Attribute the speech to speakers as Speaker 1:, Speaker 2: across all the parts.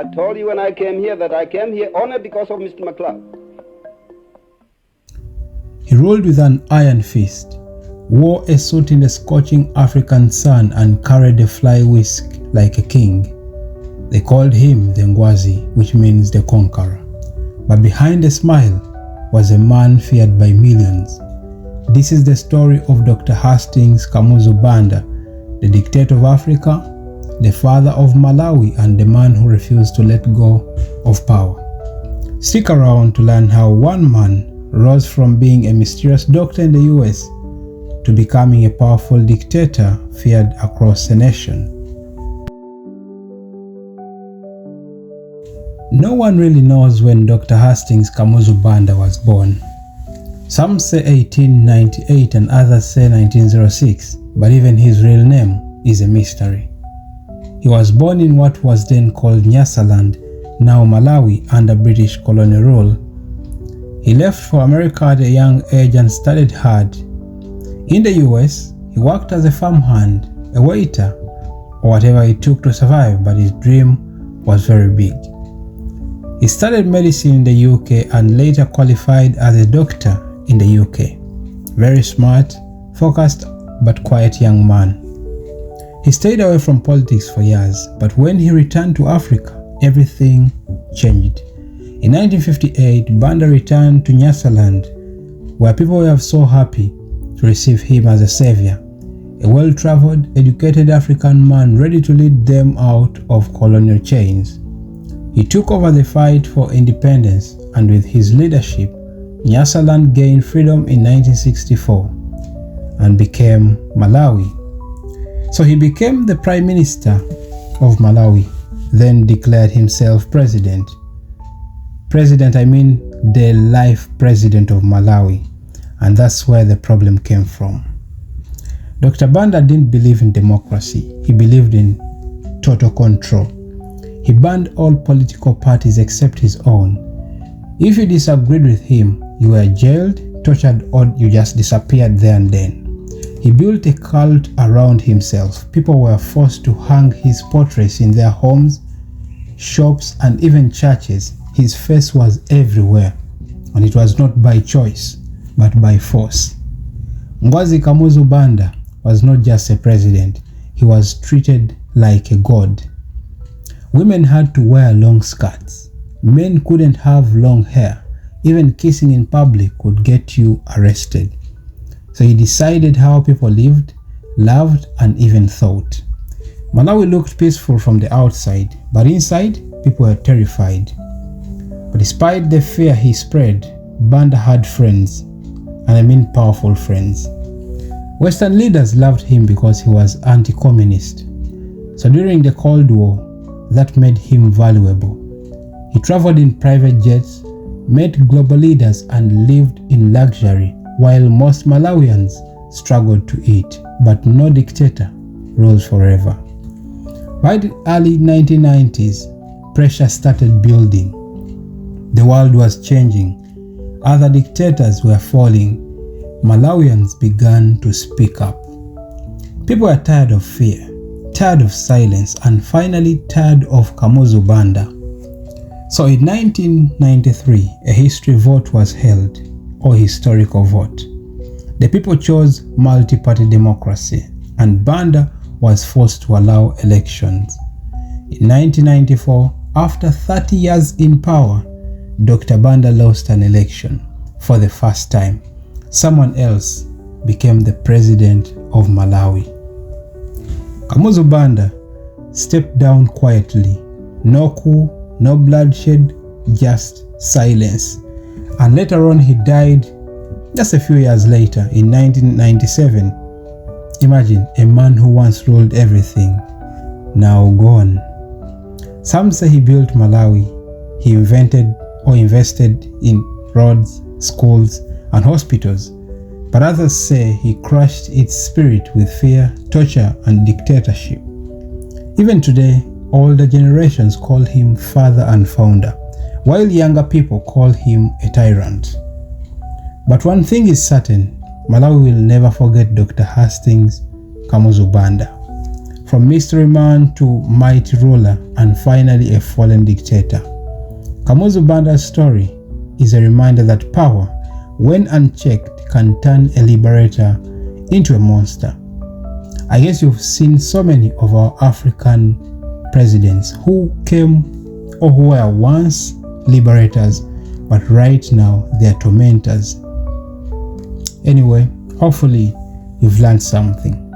Speaker 1: I told you when I came here that I came here only because of Mr. McLeod.
Speaker 2: He ruled with an iron fist, wore a suit in the scorching African sun, and carried a fly whisk like a king. They called him the Ngwazi, which means the conqueror. But behind the smile was a man feared by millions. This is the story of Dr. Hastings Kamuzu Banda, the dictator of Africa, the father of Malawi, and the man who refused to let go of power. Stick around to learn how one man rose from being a mysterious doctor in the US to becoming a powerful dictator feared across the nation. No one really knows when Dr. Hastings Kamuzu Banda was born. Some say 1898 and others say 1906, but even his real name is a mystery. He was born in what was then called Nyasaland, now Malawi, under British colonial rule. He left for America at a young age and studied hard. In the US, he worked as a farmhand, a waiter, or whatever it took to survive, but his dream was very big. He studied medicine in the UK and later qualified as a doctor in the UK. Very smart, focused, but quiet young man. He stayed away from politics for years, but when he returned to Africa, everything changed. In 1958, Banda returned to Nyasaland, where people were so happy to receive him as a savior, a well-traveled, educated African man ready to lead them out of colonial chains. He took over the fight for independence, and with his leadership, Nyasaland gained freedom in 1964 and became Malawi. So he became the Prime Minister of Malawi, then declared himself President. I mean the life President of Malawi, and that's where the problem came from. Dr. Banda didn't believe in democracy, he believed in total control. He banned all political parties except his own. If you disagreed with him, you were jailed, tortured, or you just disappeared there and then. He built a cult around himself. People were forced to hang his portraits in their homes, shops, and even churches. His face was everywhere, and it was not by choice, but by force. Ngwazi Kamuzu Banda was not just a president, he was treated like a god. Women had to wear long skirts. Men couldn't have long hair. Even kissing in public could get you arrested. So he decided how people lived, loved, and even thought. Malawi looked peaceful from the outside, but inside, people were terrified. But despite the fear he spread, Banda had friends, and I mean powerful friends. Western leaders loved him because he was anti-communist. So during the Cold War, that made him valuable. He traveled in private jets, met global leaders, and lived in luxury, while most Malawians struggled to eat. But no dictator rules forever. By the early 1990s, pressure started building. The world was changing. Other dictators were falling. Malawians began to speak up. People were tired of fear, tired of silence, and finally tired of Kamuzu Banda. So in 1993, a history vote was held, or historical vote. The people chose multi-party democracy, and Banda was forced to allow elections. In 1994, after 30 years in power, Dr. Banda lost an election. For the first time, someone else became the president of Malawi. Kamuzu Banda stepped down quietly. No coup, no bloodshed, just silence. And later on he died just a few years later in 1997. Imagine a man who once ruled everything, now gone. Some say he built Malawi. He invented or invested in roads, schools, and hospitals. But others say he crushed its spirit with fear, torture, and dictatorship. Even today, older generations call him father and founder, while younger people call him a tyrant. But one thing is certain, Malawi will never forget Dr. Hastings Kamuzu Banda. from mystery man to mighty ruler and finally a fallen dictator. Kamuzu Banda's story is a reminder that power, when unchecked, can turn a liberator into a monster. I guess you've seen so many of our African presidents who came or who were once liberators, but right now they are tormentors. Anyway, hopefully you've learned something.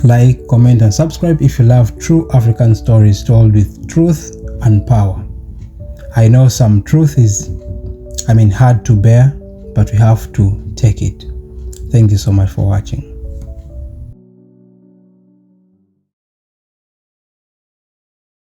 Speaker 2: Like, comment and subscribe if you love true African stories told with truth and power. I know some truth is, hard to bear, but we have to take it. Thank you so much for watching.